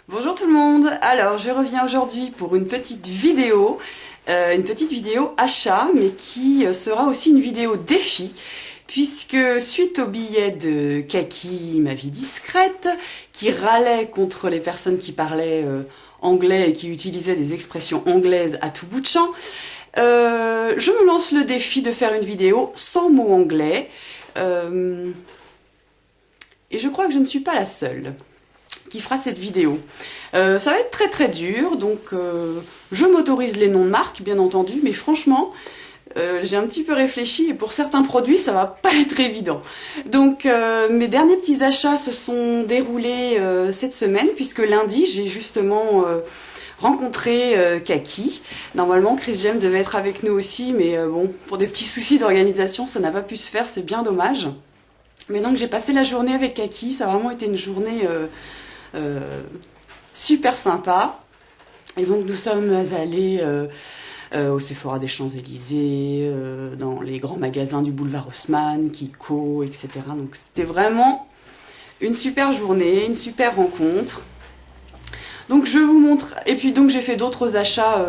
Bonjour tout le monde, alors je reviens aujourd'hui pour une petite vidéo achat, mais qui sera aussi une vidéo défi, puisque suite au billet de Kaki, ma vie discrète, qui râlait contre les personnes qui parlaient anglais et qui utilisaient des expressions anglaises à tout bout de champ, je me lance le défi de faire une vidéo sans mots anglais, et je crois que je ne suis pas la seule qui fera cette vidéo. Ça va être très très dur, donc je m'autorise les noms de marque bien entendu, mais franchement j'ai un petit peu réfléchi et pour certains produits ça va pas être évident. Donc mes derniers petits achats se sont déroulés cette semaine, puisque lundi j'ai justement rencontré Kaki. Normalement Chris Gem devait être avec nous aussi, mais bon, pour des petits soucis d'organisation ça n'a pas pu se faire, c'est bien dommage. Mais donc j'ai passé la journée avec Kaki, ça a vraiment été une journée super sympa. Et donc nous sommes allés au Sephora des Champs-Élysées, dans les grands magasins du boulevard Haussmann, Kiko, etc. Donc c'était vraiment une super journée, une super rencontre. Donc je vous montre, et puis donc j'ai fait d'autres achats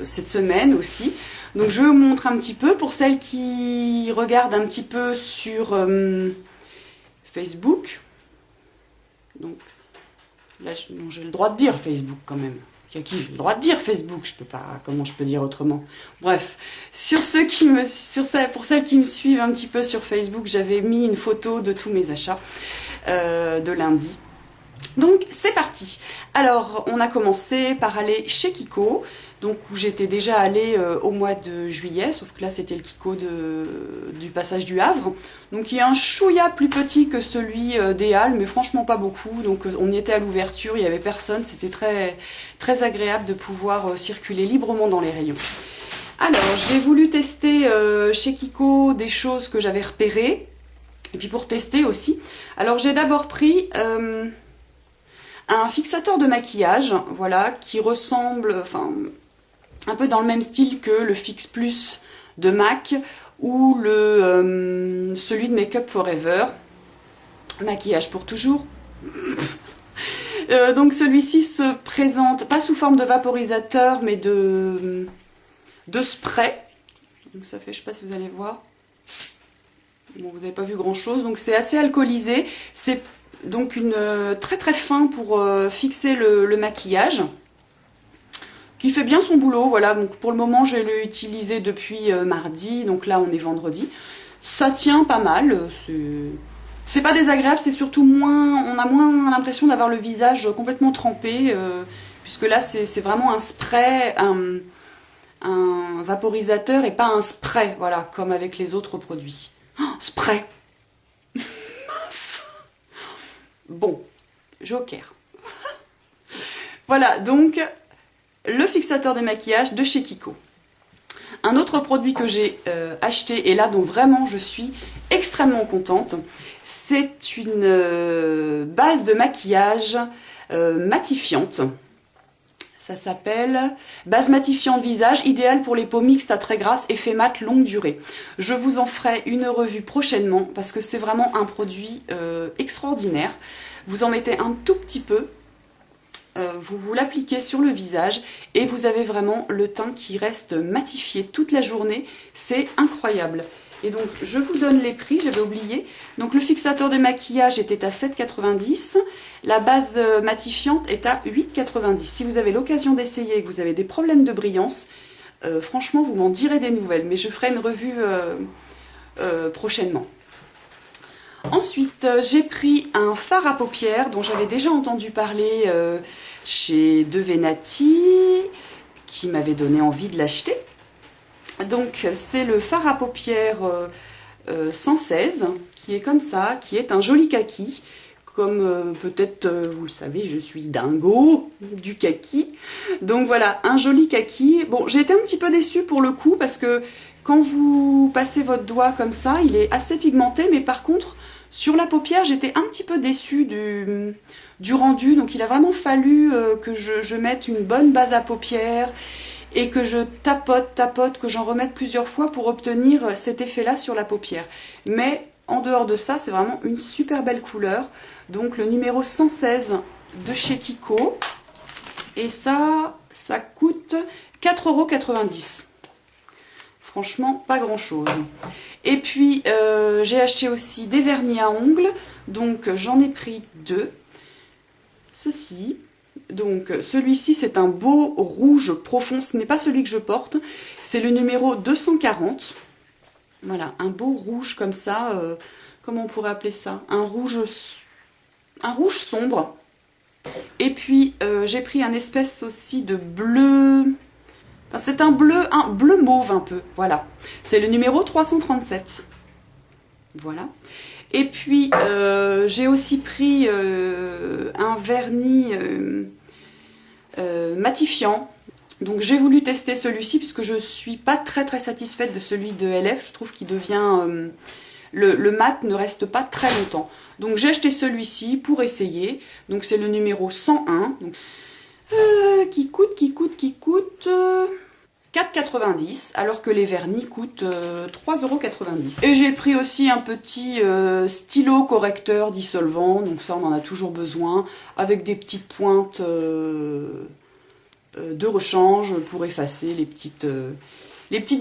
cette semaine aussi. Donc je vous montre un petit peu pour celles qui regardent un petit peu sur Facebook. Donc là j'ai le droit de dire Facebook quand même. Kaki, j'ai le droit de dire Facebook, je peux pas, comment je peux dire autrement. Bref, pour celles qui me suivent un petit peu sur Facebook, j'avais mis une photo de tous mes achats de lundi. Donc c'est parti. Alors on a commencé par aller chez Kiko, donc où j'étais déjà allée au mois de juillet, sauf que là c'était le Kiko du passage du Havre, donc il est un chouïa plus petit que celui des Halles, mais franchement pas beaucoup. Donc on y était à l'ouverture, il n'y avait personne, c'était très, très agréable de pouvoir circuler librement dans les rayons. Alors j'ai voulu tester chez Kiko des choses que j'avais repérées, et puis pour tester aussi, alors j'ai d'abord pris un fixateur de maquillage, voilà, qui ressemble, enfin, un peu dans le même style que le Fix Plus de MAC ou celui de Make Up Forever, maquillage pour toujours. Donc celui-ci se présente pas sous forme de vaporisateur, mais de spray. Donc ça fait, je sais pas si vous allez voir. Bon, vous n'avez pas vu grand chose, donc c'est assez alcoolisé. C'est donc très très fin pour fixer le maquillage, qui fait bien son boulot. Voilà, donc pour le moment je l'ai utilisé depuis mardi, donc là on est vendredi. Ça tient pas mal, c'est pas désagréable, c'est surtout on a moins l'impression d'avoir le visage complètement trempé, puisque là c'est vraiment un spray, un vaporisateur et pas un spray, voilà, comme avec les autres produits. Oh, spray. Bon, joker. Voilà, donc le fixateur de maquillage de chez Kiko. Un autre produit que j'ai acheté, et là dont vraiment je suis extrêmement contente, c'est une base de maquillage matifiante. Ça s'appelle base matifiante visage, idéale pour les peaux mixtes à très grasses, effet mat longue durée. Je vous en ferai une revue prochainement parce que c'est vraiment un produit extraordinaire. Vous en mettez un tout petit peu, vous l'appliquez sur le visage et vous avez vraiment le teint qui reste matifié toute la journée. C'est incroyable. Et donc je vous donne les prix, j'avais oublié. Donc le fixateur de maquillage était à 7,90 €, la base matifiante est à 8,90 €. Si vous avez l'occasion d'essayer et que vous avez des problèmes de brillance, franchement vous m'en direz des nouvelles, mais je ferai une revue prochainement. Ensuite j'ai pris un fard à paupières dont j'avais déjà entendu parler chez De Venati, qui m'avait donné envie de l'acheter. Donc c'est le fard à paupières 116, qui est comme ça, qui est un joli kaki. Comme peut-être vous le savez, je suis dingo du kaki. Donc voilà, un joli kaki. Bon, j'ai été un petit peu déçue pour le coup, parce que quand vous passez votre doigt comme ça, il est assez pigmenté, mais par contre, sur la paupière, j'étais un petit peu déçue du rendu. Donc il a vraiment fallu que je mette une bonne base à paupières, et que je tapote, que j'en remette plusieurs fois pour obtenir cet effet-là sur la paupière. Mais en dehors de ça, c'est vraiment une super belle couleur. Donc le numéro 116 de chez Kiko. Et ça coûte 4,90 €. Franchement, pas grand chose. Et puis, j'ai acheté aussi des vernis à ongles. Donc, j'en ai pris 2. Ceci. Donc, celui-ci, c'est un beau rouge profond. Ce n'est pas celui que je porte. C'est le numéro 240. Voilà, un beau rouge comme ça. Comment on pourrait appeler ça? Un rouge sombre. Et puis, j'ai pris un espèce aussi de bleu... Enfin, c'est un bleu mauve un peu, voilà. C'est le numéro 337. Voilà. Et puis, j'ai aussi pris un vernis matifiant. Donc, j'ai voulu tester celui-ci puisque je ne suis pas très satisfaite de celui de LF. Je trouve qu'il devient... le mat ne reste pas très longtemps. Donc, j'ai acheté celui-ci pour essayer. Donc, c'est le numéro 101. Donc, qui coûte 4,90 €, alors que les vernis coûtent 3,90 €. Et j'ai pris aussi un petit stylo correcteur dissolvant, donc ça on en a toujours besoin, avec des petites pointes de rechange pour effacer les petites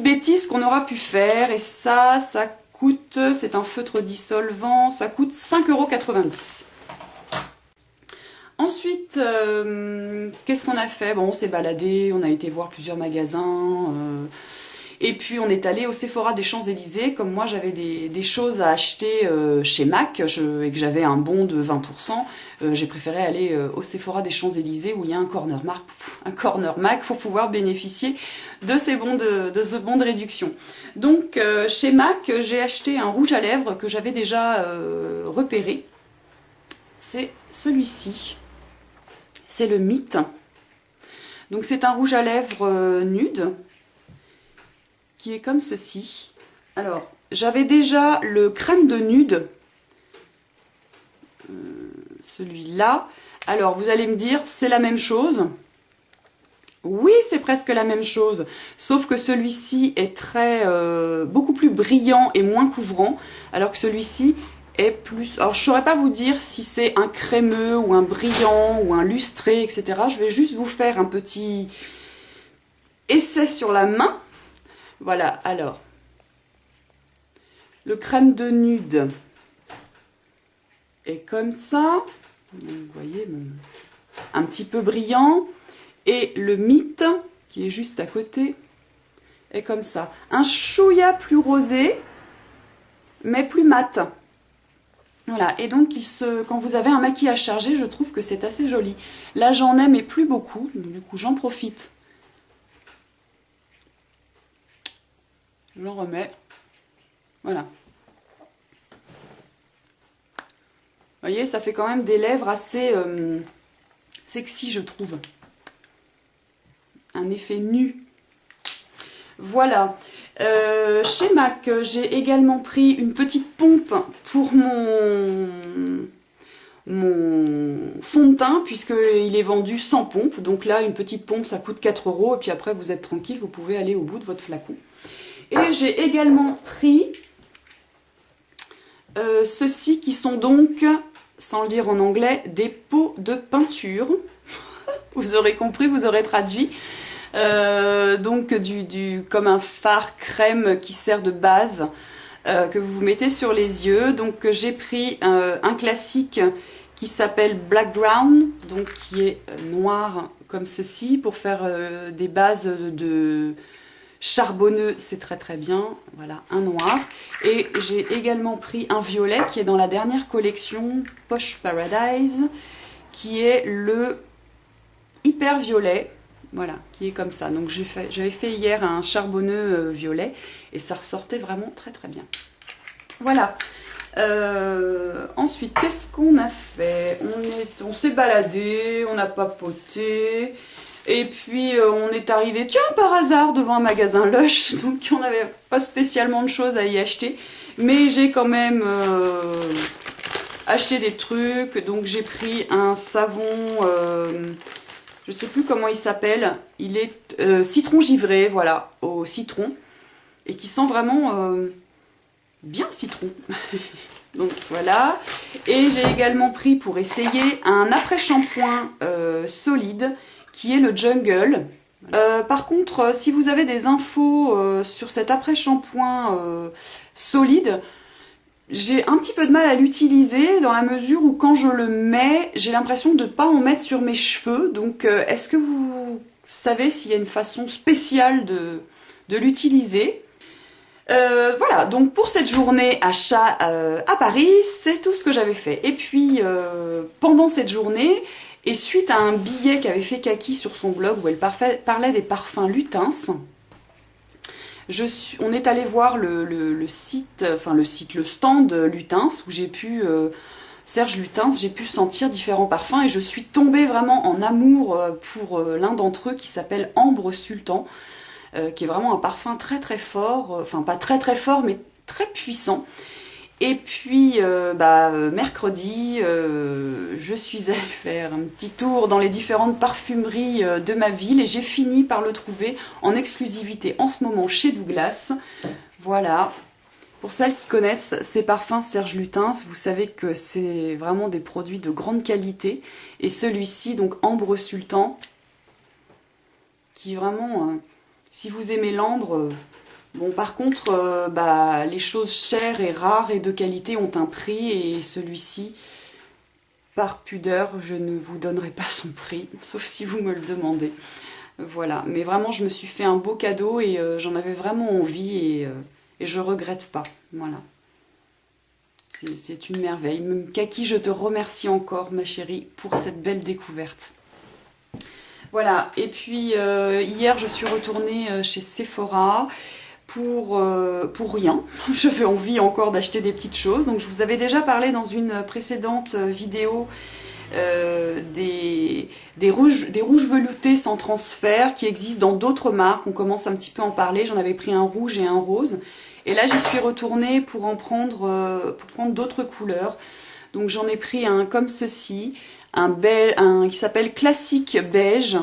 bêtises qu'on aura pu faire. Et ça coûte, c'est un feutre dissolvant, ça coûte 5,90 €. Ensuite, qu'est-ce qu'on a fait? Bon, on s'est baladé, on a été voir plusieurs magasins, et puis on est allé au Sephora des Champs-Élysées. Comme moi j'avais des choses à acheter chez MAC et que j'avais un bon de 20%, j'ai préféré aller au Sephora des Champs-Élysées où il y a un corner MAC pour pouvoir bénéficier de ce bon de réduction. Donc chez MAC, j'ai acheté un rouge à lèvres que j'avais déjà repéré. C'est celui-ci. C'est le Mythe. Donc c'est un rouge à lèvres nude qui est comme ceci. Alors, j'avais déjà le crème de nude, celui-là. Alors, vous allez me dire, c'est la même chose. Oui, c'est presque la même chose, sauf que celui-ci est beaucoup plus brillant et moins couvrant, alors que celui-ci est plus... Alors, je ne saurais pas vous dire si c'est un crémeux ou un brillant ou un lustré, etc. Je vais juste vous faire un petit essai sur la main. Voilà, alors, le crème de nude est comme ça. Vous voyez, un petit peu brillant. Et le Mythe, qui est juste à côté, est comme ça. Un chouïa plus rosé, mais plus mat. Voilà, et donc quand vous avez un maquillage chargé, je trouve que c'est assez joli. Là, j'en ai, mais plus beaucoup, donc du coup, j'en profite. Je l'en remets. Voilà. Vous voyez, ça fait quand même des lèvres assez sexy, je trouve. Un effet nu. Voilà. Chez MAC, j'ai également pris une petite pompe pour mon fond de teint, puisqu'il est vendu sans pompe. Donc là, une petite pompe, ça coûte 4 €. Et puis après, vous êtes tranquille, vous pouvez aller au bout de votre flacon. Et j'ai également pris ceux-ci qui sont donc, sans le dire en anglais, des pots de peinture. Vous aurez compris, vous aurez traduit. Donc comme un fard crème qui sert de base que vous mettez sur les yeux. Donc j'ai pris un classique qui s'appelle Black Brown, donc qui est noir comme ceci, pour faire des bases de charbonneux, c'est très bien. Voilà, un noir. Et j'ai également pris un violet qui est dans la dernière collection Posh Paradise, qui est le hyper violet. Voilà, qui est comme ça. Donc j'avais fait hier un charbonneux violet et ça ressortait vraiment très bien. Voilà. Ensuite, qu'est-ce qu'on a fait? On s'est baladé, on a papoté. Et puis on est arrivé, tiens, par hasard, devant un magasin Lush. Donc on n'avait pas spécialement de choses à y acheter. Mais j'ai quand même acheté des trucs. Donc j'ai pris un savon... je ne sais plus comment il s'appelle. Il est citron givré, voilà, au citron. Et qui sent vraiment bien le citron. Donc voilà. Et j'ai également pris pour essayer un après-shampoing solide qui est le Jungle. Par contre, si vous avez des infos sur cet après-shampoing solide, j'ai un petit peu de mal à l'utiliser dans la mesure où quand je le mets, j'ai l'impression de ne pas en mettre sur mes cheveux. Donc est-ce que vous savez s'il y a une façon spéciale de l'utiliser? Voilà, donc pour cette journée achat à Paris, c'est tout ce que j'avais fait. Et puis pendant cette journée, et suite à un billet qu'avait fait Kaki sur son blog où elle parlait des parfums Lutens, on est allé voir le site, le stand Lutens où j'ai pu, Serge Lutens, j'ai pu sentir différents parfums et je suis tombée vraiment en amour pour l'un d'entre eux qui s'appelle Ambre Sultan. Qui est vraiment un parfum très très fort, enfin pas très très fort mais très puissant. Et puis mercredi, je suis allée faire un petit tour dans les différentes parfumeries de ma ville et j'ai fini par le trouver en exclusivité en ce moment chez Douglas. Voilà. Pour celles qui connaissent ces parfums Serge Lutens, vous savez que c'est vraiment des produits de grande qualité. Et celui-ci, donc Ambre Sultan, qui est vraiment... si vous aimez l'ambre, bon par contre, les choses chères et rares et de qualité ont un prix et celui-ci, par pudeur, je ne vous donnerai pas son prix, sauf si vous me le demandez. Voilà, mais vraiment je me suis fait un beau cadeau et j'en avais vraiment envie et je regrette pas, voilà. C'est une merveille. Même Kaki, je te remercie encore ma chérie pour cette belle découverte. Voilà, et puis hier je suis retournée chez Sephora pour rien. J'avais envie encore d'acheter des petites choses. Donc je vous avais déjà parlé dans une précédente vidéo des rouges veloutés sans transfert qui existent dans d'autres marques. On commence un petit peu à en parler. J'en avais pris un rouge et un rose. Et là j'y suis retournée pour en prendre, d'autres couleurs. Donc j'en ai pris un comme ceci. Un qui s'appelle Classique Beige,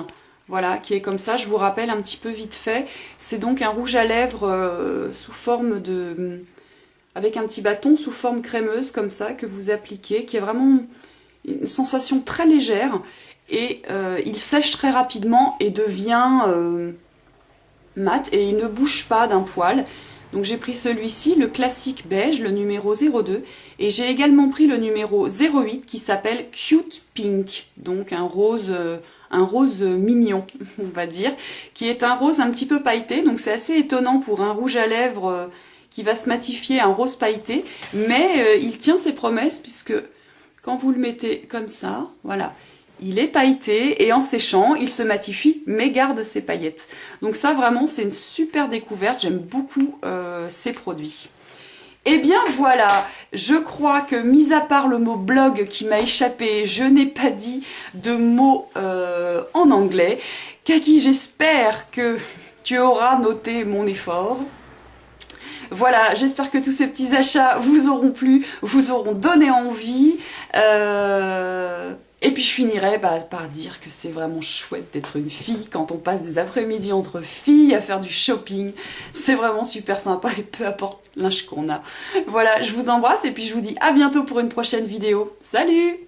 voilà, qui est comme ça, je vous rappelle un petit peu vite fait. C'est donc un rouge à lèvres sous forme avec un petit bâton sous forme crémeuse comme ça, que vous appliquez, qui est vraiment une sensation très légère. Et il sèche très rapidement et devient mat et il ne bouge pas d'un poil. Donc j'ai pris celui-ci, le Classique Beige, le numéro 02, et j'ai également pris le numéro 08 qui s'appelle Cute Pink, donc un rose mignon, on va dire, qui est un rose un petit peu pailleté, donc c'est assez étonnant pour un rouge à lèvres qui va se matifier, un rose pailleté, mais il tient ses promesses puisque quand vous le mettez comme ça, voilà, il est pailleté et en séchant, il se matifie mais garde ses paillettes. Donc ça vraiment c'est une super découverte, j'aime beaucoup ces produits. Et bien voilà, je crois que mis à part le mot blog qui m'a échappé, je n'ai pas dit de mots en anglais. Kaki, j'espère que tu auras noté mon effort. Voilà, j'espère que tous ces petits achats vous auront plu, vous auront donné envie. Et puis je finirai par dire que c'est vraiment chouette d'être une fille quand on passe des après-midi entre filles à faire du shopping. C'est vraiment super sympa et peu importe l'âge qu'on a. Voilà, je vous embrasse et puis je vous dis à bientôt pour une prochaine vidéo. Salut!